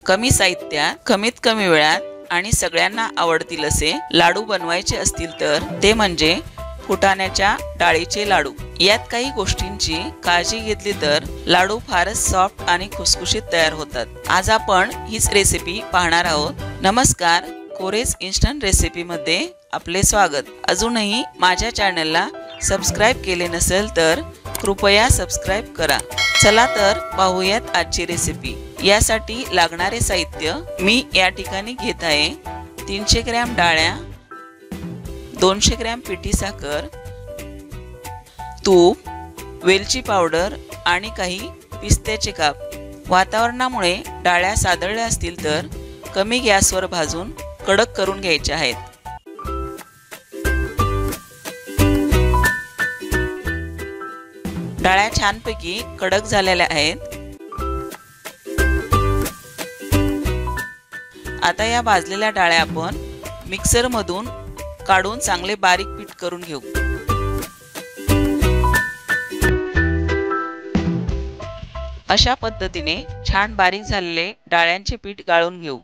कमी साहित्यात कमीत कमी वेळात आणि सगळ्यांना आवडतील असे लाडू बनवायचे असतील तर ते म्हणजे फुटाण्याच्या डाळीचे लाडू। यात काही गोष्टींची काळजी घेतली तर लाडू फारच सॉफ्ट आणि खुसखुशीत तयार होतात। आज आपण हीच रेसिपी पाहणार आहोत। नमस्कार, कोरेस इन्स्टंट रेसिपी मध्ये आपले स्वागत। अजूनही माझ्या चॅनलला सबस्क्राइब केले नसेल तर कृपया सबस्क्राइब करा। चला तर पाहूयात आजची रेसिपी। यासाठी लागणारे साहित्य मी या ठिकाणी घेत आहे। 300 ग्रॅम डाळ्या, 200 ग्रॅम पिठी साखर, तूप, वेलची पावडर आणि काही पिस्त्याचे काप। वातावरणामुळे डाळ्या सादळल्या असतील तर कमी गॅसवर भाजून कडक करून घ्यायच्या आहेत। डाळ्या छानपैकी कडक झालेल्या आहेत। आता या भाजलेल्या डाळ्या आपण मिक्सर मधून काढून चांगले बारीक पीठ करून घेऊ। अशा पद्धतीने छान बारीक झालेले डाळ्यांचे पीठ गाळून घेऊ।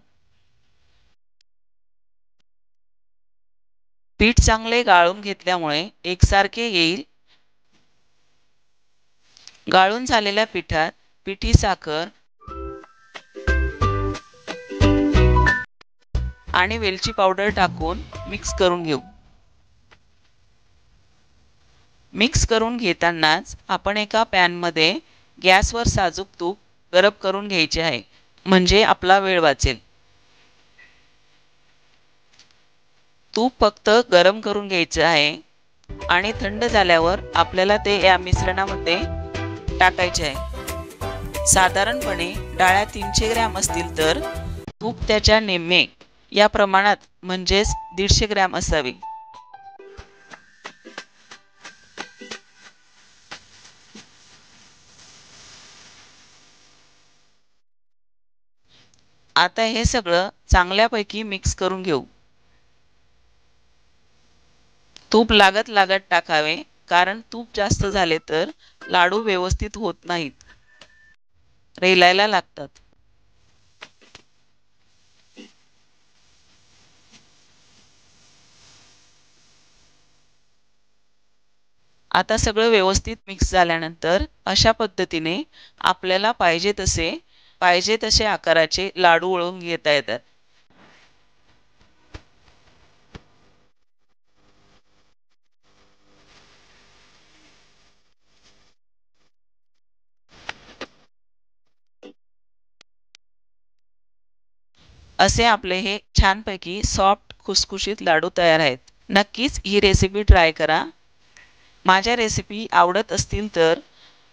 पीठ चांगले गाळून घेतल्यामुळे एकसारखे येईल। गाळून झालेल्या पिठात पिठी साखर आणि वेलची पावडर टाकून मिक्स करून घेऊ। मिक्स करून घेतानाच आपण एका पॅन मध्ये गॅसवर साजूक तूप गरम करून घ्यायचे आहे, म्हणजे आपला वेळ वाचेल। तूप फक्त गरम करून घ्यायचे आहे आणि थंड झाल्यावर आपल्याला ते या मिश्रणामध्ये टाकायचे आहे। साधारणपणे डाळ्या 300 ग्रॅम असतील तर तूप त्याच्या निम्मे या प्रमाणात म्हणजेच 150 ग्रॅम असावे। आता हे सगळं चांगल्यापैकी मिक्स करून घेऊ। तूप लागत लागत टाकावे, कारण तूप जास्त झाले तर लाडू व्यवस्थित होत नाहीत, रेलायला लागतात। आता सगळं व्यवस्थित मिक्स झाल्यानंतर अशा पद्धतीने आपल्याला पाहिजे तसे आकाराचे लाडू वळून घेता येतात। असे आपले हे छानपैकी सॉफ्ट खुसखुशीत लाडू तयार आहेत। नक्कीच ही रेसिपी ट्राय करा। माझ्या रेसिपी आवडत असतील तर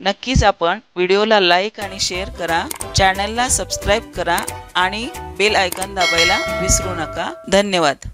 नक्कीच आपण व्हिडिओला लाईक आणि शेअर करा, चॅनलला सबस्क्राइब करा आणि बेल आयकॉन दाबायला विसरू नका। धन्यवाद।